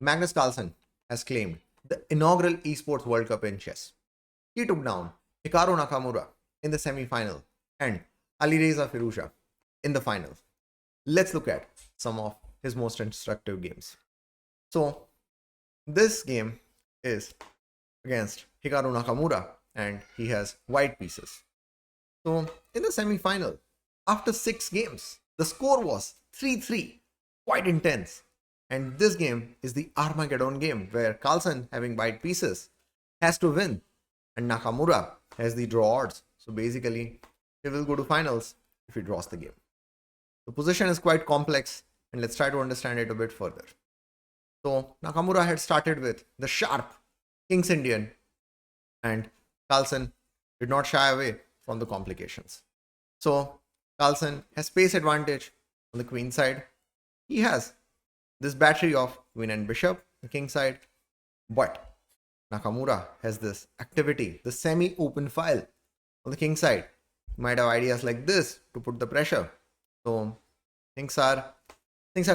Magnus Carlsen has claimed the inaugural Esports World Cup in chess. He took down Hikaru Nakamura in the semi-final and Alireza Firouzja in the final. Let's look at some of his most instructive games. So, this game is against Hikaru Nakamura and he has white pieces. So, in the semi-final, after 6 games, the score was 3-3, quite intense. And this game is the Armageddon game where Carlsen, having white pieces, has to win and Nakamura has the draw odds. So basically, he will go to finals if he draws the game. The position is quite complex and let's try to understand it a bit further. So Nakamura had started with the sharp King's Indian and Carlsen did not shy away from the complications. So Carlsen has space advantage on the queen side. He has this battery of queen and bishop on king side, but Nakamura has this activity, the semi-open file on the king side. You might have ideas like this to put the pressure. So things are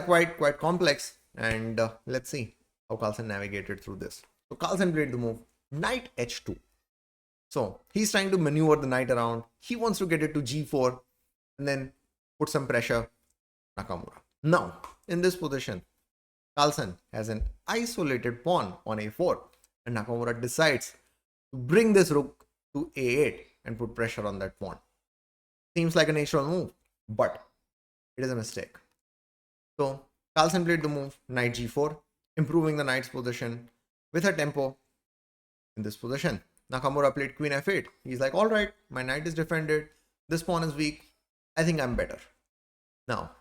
quite complex, and let's see how Carlsen navigated through this. So Carlsen played the move knight h2. So he's trying to maneuver the knight around. He wants to get it to g4 and then put some pressure on Nakamura. Now, in this position, Carlsen has an isolated pawn on a4 and Nakamura decides to bring this rook to a8 and put pressure on that pawn. Seems like a natural move, but it is a mistake. So Carlsen played the move knight g4, improving the knight's position with a tempo in this position. Nakamura played queen f8. He's like, all right, my knight is defended. This pawn is weak. I think I'm better. Now,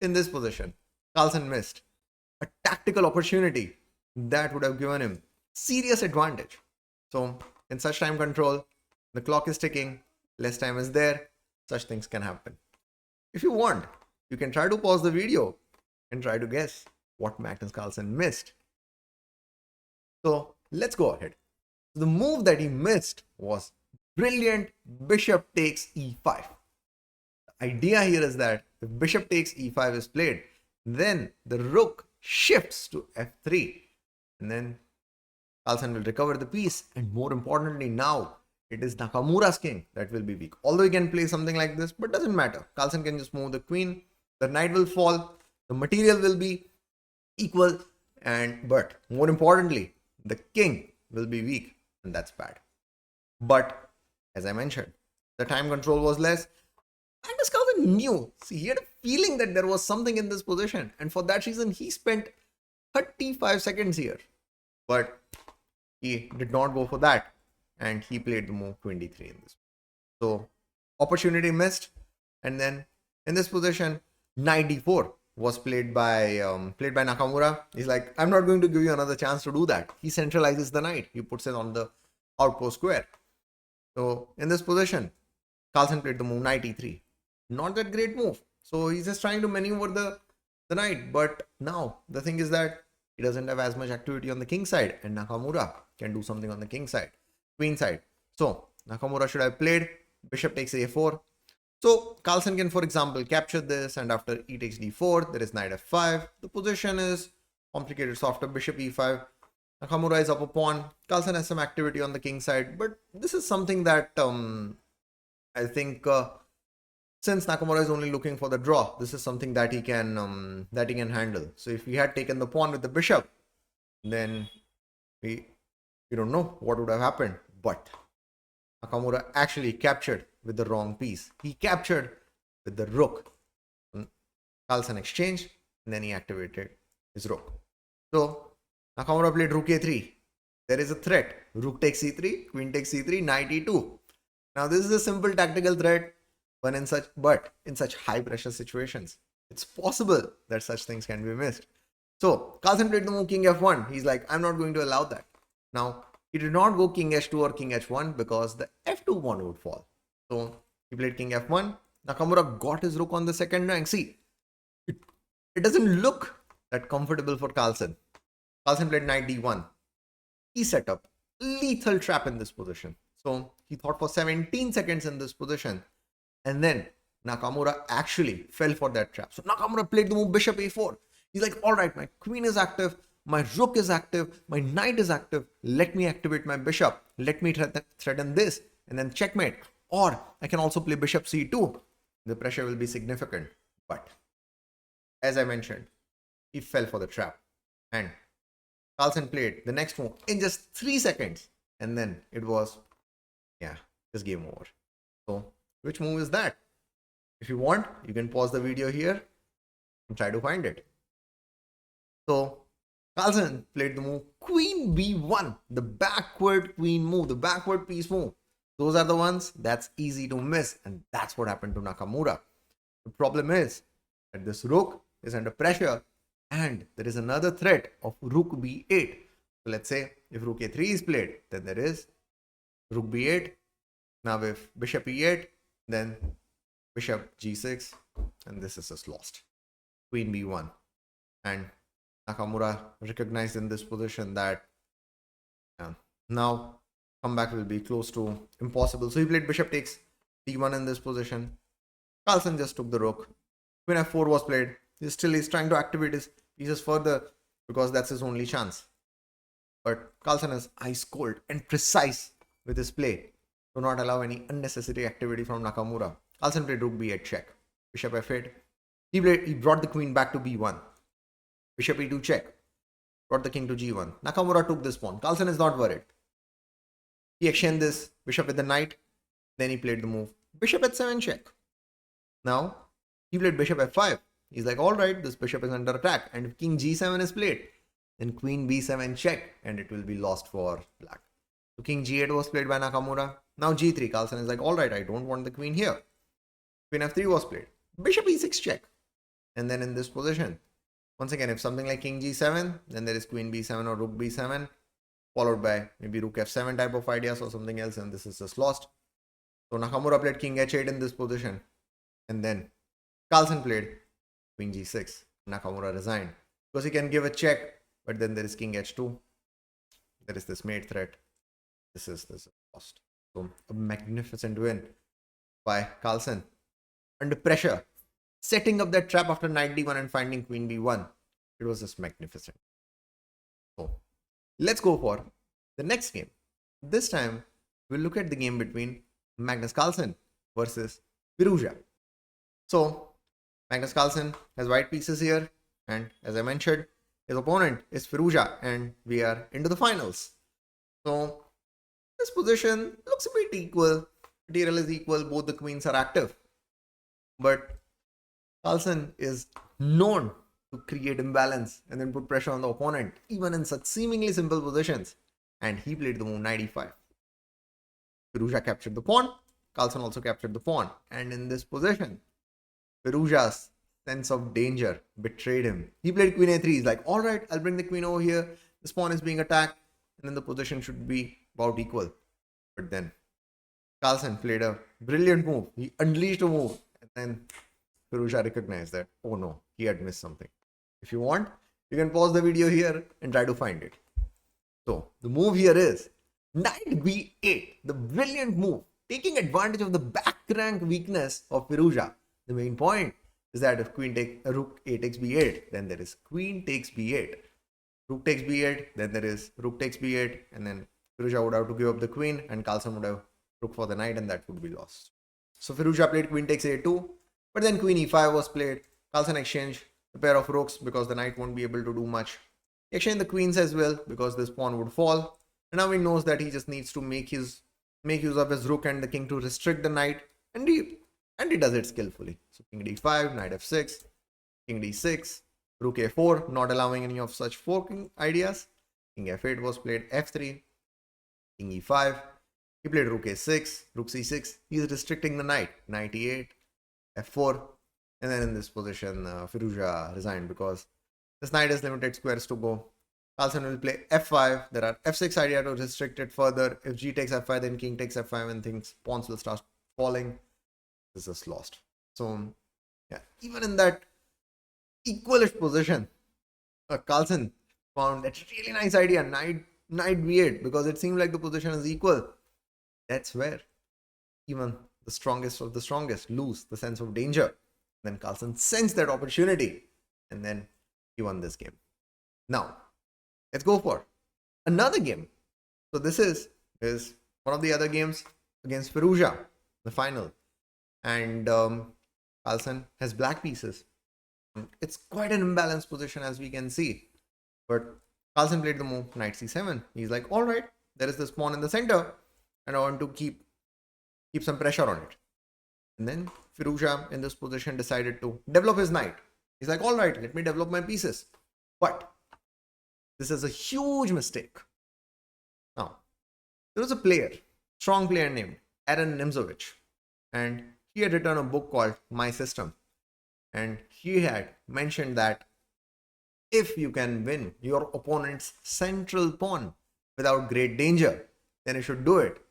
in this position, Carlsen missed a tactical opportunity that would have given him serious advantage. So in such time control, the clock is ticking, less time is there, such things can happen. If you want, you can try to pause the video and try to guess what Magnus Carlsen missed. So let's go ahead. The move that he missed was brilliant bishop takes e5. The idea here is that if bishop takes e5 is played, then the rook shifts to f3 and then Carlsen will recover the piece, and more importantly, now it is Nakamura's king that will be weak. Although he can play something like this, but doesn't matter. Carlsen can just move the queen, the knight will fall, the material will be equal, but more importantly, the king will be weak, and that's bad. But as I mentioned, the time control was less. Magnus Carlsen knew. See, he had a feeling that there was something in this position, and for that reason, he spent 35 seconds here. But he did not go for that, and he played the move 23 in this. So opportunity missed, and then in this position, knight d4 was played by Nakamura. He's like, I'm not going to give you another chance to do that. He centralizes the knight. He puts it on the outpost square. So in this position, Carlsen played the move knight e3. Not that great move. So he's just trying to maneuver the knight. But now the thing is that he doesn't have as much activity on the king side, and Nakamura can do something on the king side, queen side. So Nakamura should have played bishop takes a4. So Carlsen can, for example, capture this, and after e takes d4, there is knight f5. The position is complicated. So after bishop e5, Nakamura is up a pawn. Carlsen has some activity on the king side, but this is something that I think since Nakamura is only looking for the draw, this is something that he can handle. So if he had taken the pawn with the bishop, then we don't know what would have happened. But Nakamura actually captured with the wrong piece. He captured with the rook. Carlsen exchanged, and then he activated his rook. So Nakamura played rook a3. There is a threat. Rook takes c3, queen takes c3, knight e2. Now this is a simple tactical threat, but in such high pressure situations, it's possible that such things can be missed. So Carlsen played the move king f1. He's like, I'm not going to allow that. Now he did not go king h2 or king h1 because the f2 pawn would fall. So he played king f1. Nakamura got his rook on the second rank. See, it doesn't look that comfortable for Carlsen. Carlsen played knight d1. He set up lethal trap in this position. So he thought for 17 seconds in this position, and then Nakamura actually fell for that trap. So Nakamura played the move bishop a4. He's like, all right, my queen is active. my rook is active, my knight is active. Let me activate my bishop. Let me threaten this and then checkmate. Or I can also play bishop c2. The pressure will be significant. But as I mentioned, he fell for the trap. And Carlsen played the next move in just 3 seconds. And then it was, just game over. So which move is that? If you want, you can pause the video here and try to find it. So Carlsen played the move Queen B1, the backward queen move, the backward piece move. Those are the ones that's easy to miss, and that's what happened to Nakamura. The problem is that this rook is under pressure and there is another threat of rook b8. So let's say if rook a3 is played, then there is rook b8. Now if bishop e8, then bishop g6, and this is just lost. Queen b1. And Nakamura recognized in this position that now comeback will be close to impossible. So he played bishop takes d1 in this position. Carlsen just took the rook. Queen f4 was played. He's trying to activate his pieces further because that's his only chance. But Carlsen is ice cold and precise with his play. Do not allow any unnecessary activity from Nakamura. Carlsen played rook b8 check. Bishop f8. He brought the queen back to b1. Bishop e2 check. Brought the king to g1. Nakamura took this pawn. Carlsen is not worried. He exchanged this bishop with the knight. Then he played the move bishop h7 check. Now he played bishop f5. He's like, alright, this bishop is under attack. And if king g7 is played, then queen b7 check, and it will be lost for black. So king g8 was played by Nakamura. Now g3. Carlsen is like, alright, I don't want the queen here. Queen f3 was played. Bishop e6 check. And then in this position, once again, if something like king g7, then there is queen b7 or rook b7, followed by maybe rook f7 type of ideas or something else, and this is just lost. So Nakamura played king h8 in this position, and then Carlsen played queen g6. Nakamura resigned because he can give a check, but then there is king h2. There is this mate threat. This is lost. So a magnificent win by Carlsen under pressure, setting up that trap after knight d1 and finding queen b1. It was just magnificent. So let's go for the next game. This time we'll look at the game between Magnus Carlsen versus Firouzja. So Magnus Carlsen has white pieces here, and as I mentioned, his opponent is Firouzja, and we are into the finals. So this position looks a bit equal. Material is equal, both the queens are active. But Carlsen is known to create imbalance and then put pressure on the opponent, even in such seemingly simple positions. And he played the move knight e5. Firouzja captured the pawn. Carlsen also captured the pawn. And in this position, Firouzja's sense of danger betrayed him. He played queen a3. He's like, alright, I'll bring the queen over here. This pawn is being attacked. And then the position should be about equal. But then Carlsen played a brilliant move. He unleashed a move. And then Firouzja recognized that, oh no, he had missed something. If you want, you can pause the video here and try to find it. So the move here is knight b8, the brilliant move, taking advantage of the back rank weakness of Firouzja. The main point is that if rook a takes b8, then there is queen takes b8. Rook takes b8, then there is rook takes b8, and then Firouzja would have to give up the queen, and Carlsen would have rook for the knight, and that would be lost. So Firouzja played queen takes a2, but then queen e5 was played. Carlsen exchanged a pair of rooks because the knight won't be able to do much. He exchanged the queens as well because this pawn would fall. And now he knows that he just needs to make use of his rook and the king to restrict the knight, and he does it skillfully. So king d5, knight f6, king d6, rook a4, not allowing any of such forking ideas. King f8 was played, f3, king e5. He played rook a6, rook c6. He's restricting the knight, knight e8, f4. And then in this position, Firouzja resigned because this knight has limited squares to go. Carlsen will play f5. There are f6 idea to restrict it further. If g takes f5, then king takes f5, and pawns will start falling. This is lost. So yeah, even in that equalish position, Carlsen found that really nice idea, knight b8, because it seemed like the position is equal. That's where even the strongest of the strongest lose the sense of danger. Then Carlsen sensed that opportunity, and then he won this game. Now, Let's go for another game. So this is one of the other games against Firouzja, the final. And Carlsen has black pieces. It's quite an imbalanced position as we can see. But Carlsen played the move knight c7. He's like, all right, there is this pawn in the center, and I want to keep some pressure on it. And then Firouzja in this position decided to develop his knight. He's like, all right, let me develop my pieces. But this is a huge mistake. Now, there was a player, strong player named Aaron Nimzovich, and he had written a book called My System. And he had mentioned that if you can win your opponent's central pawn without great danger, then you should do it.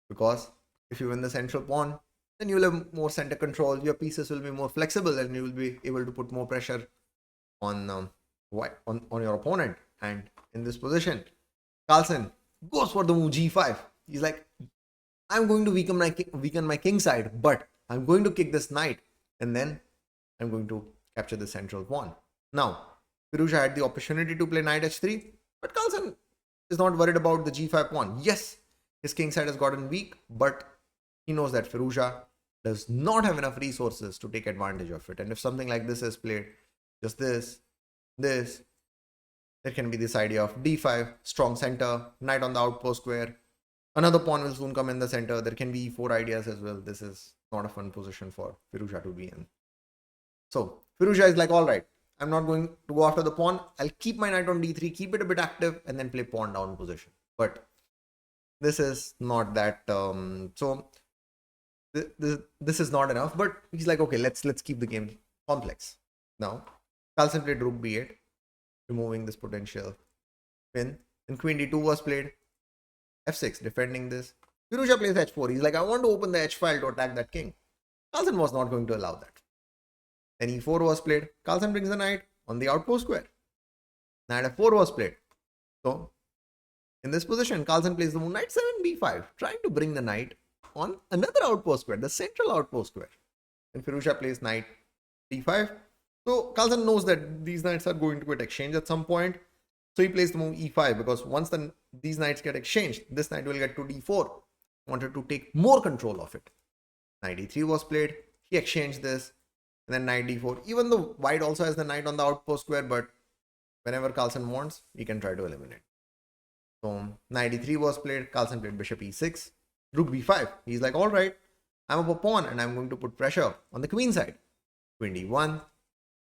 Because if you win the central pawn, then you will have more center control, your pieces will be more flexible, and you will be able to put more pressure on your opponent. And in this position, Carlsen goes for the move g5. He's like, I'm going to weaken my king side, but I'm going to kick this knight, and then I'm going to capture the central pawn. Now, Firouzja had the opportunity to play knight h3, but Carlsen is not worried about the g5 pawn. Yes, his king side has gotten weak, but he knows that Firouzja does not have enough resources to take advantage of it. And if something like this is played, just this, there can be this idea of d5, strong center, knight on the outpost square. Another pawn will soon come in the center. There can be e4 ideas as well. This is not a fun position for Firouzja to be in. So Firouzja is like, all right, I'm not going to go after the pawn. I'll keep my knight on d3, keep it a bit active, and then play pawn down position. But this is not that. This is not enough. But he's like, okay, let's keep the game complex. Now, Carlsen played rook b8, removing this potential pin. And queen d2 was played. f6, defending this. Firouzja plays h4. He's like, I want to open the h file to attack that king. Carlsen was not going to allow that. Then e4 was played. Carlsen brings the knight on the outpost square. Knight f4 was played. So, in this position, Carlsen plays the move knight 7 b5, trying to bring the knight on another outpost square, the central outpost square. And Firouzja plays knight d5. So, Carlsen knows that these knights are going to get exchanged at some point. So, he plays the move e5 because once these knights get exchanged, this knight will get to d4. Wanted to take more control of it. Knight e3 was played. He exchanged this. And then knight d4. Even though white also has the knight on the outpost square, but whenever Carlsen wants, he can try to eliminate. So knight e3 was played. Carlsen played bishop e6. Rook b5. He's like, all right, I'm up a pawn and I'm going to put pressure on the queen side. Queen d1.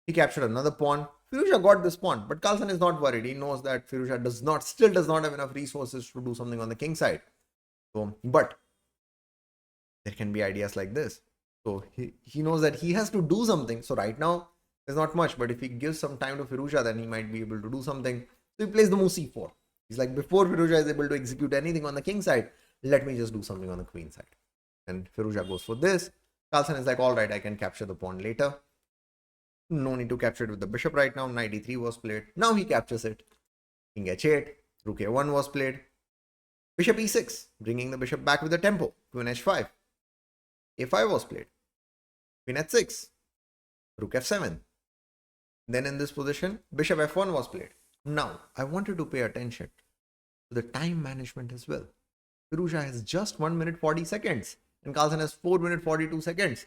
He captured another pawn. Firouzja got this pawn, but Carlsen is not worried. He knows that Firouzja still does not have enough resources to do something on the king side. So, but there can be ideas like this. So he knows that he has to do something. So right now, there's not much. But if he gives some time to Firouzja, then he might be able to do something. So he plays the move c4. He's like, before Firouzja is able to execute anything on the king side, let me just do something on the queen side. And Firouzja goes for this. Carlsen is like, all right, I can capture the pawn later. No need to capture it with the bishop right now. Knight e3 was played. Now he captures it. King h8. Rook a1 was played. Bishop e6, bringing the bishop back with the tempo. Queen h5. a5 was played. Queen h6. Rook f7. Then in this position, bishop f1 was played. Now, I wanted to pay attention to the time management as well. Firouzja has just 1 minute 40 seconds and Carlsen has 4 minute 42 seconds.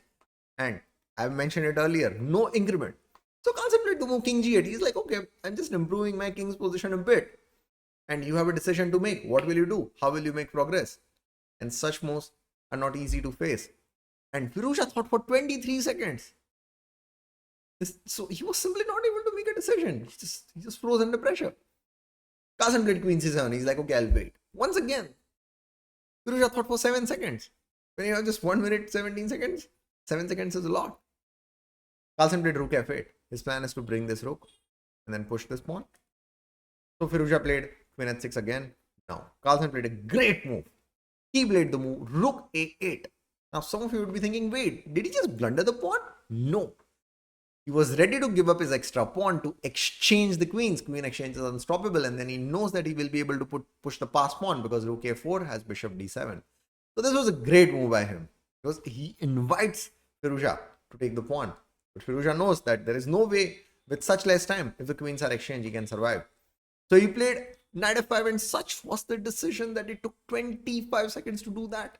And I've mentioned it earlier, no increment. So Carlsen played the move king g8. He's like, okay, I'm just improving my king's position a bit. And you have a decision to make. What will you do? How will you make progress? And such moves are not easy to face. And Firouzja thought for 23 seconds. So he was simply not able to make a decision. He just froze under pressure. Carlsen played queen c7. He's like, okay, I'll wait. Once again, Firouzja thought for 7 seconds. When you have just 1 minute 17 seconds, 7 seconds is a lot. Carlsen played rook f8. His plan is to bring this rook and then push this pawn. So Firouzja played queen h6 again. Now, Carlsen played a great move. He played the move rook a8. Now, some of you would be thinking, wait, did he just blunder the pawn? No. He was ready to give up his extra pawn to exchange the queens. Queen exchange is unstoppable, and then he knows that he will be able to push the pass pawn because rook a4 has bishop d7. So this was a great move by him because he invites Firouzja to take the pawn. But Firouzja knows that there is no way with such less time, if the queens are exchanged, he can survive. So he played knight f5, and such was the decision that it took 25 seconds to do that.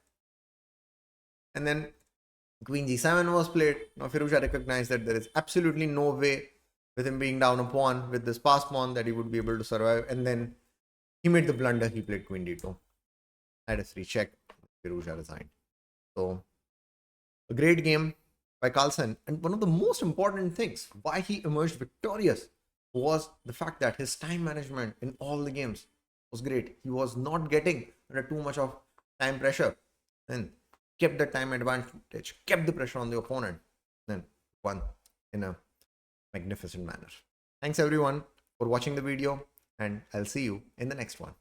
And then queen g7 was played. Now Firouzja recognized that there is absolutely no way, with him being down a pawn with this passed pawn, that he would be able to survive. And then he made the blunder. He played queen d2. Knight f3 check. Firouzja resigned. So a great game by Carlsen. And one of the most important things why he emerged victorious was the fact that his time management in all the games was great. He was not getting under too much of time pressure and kept the time advantage, kept the pressure on the opponent, and won in a magnificent manner. Thanks everyone for watching the video, and I'll see you in the next one.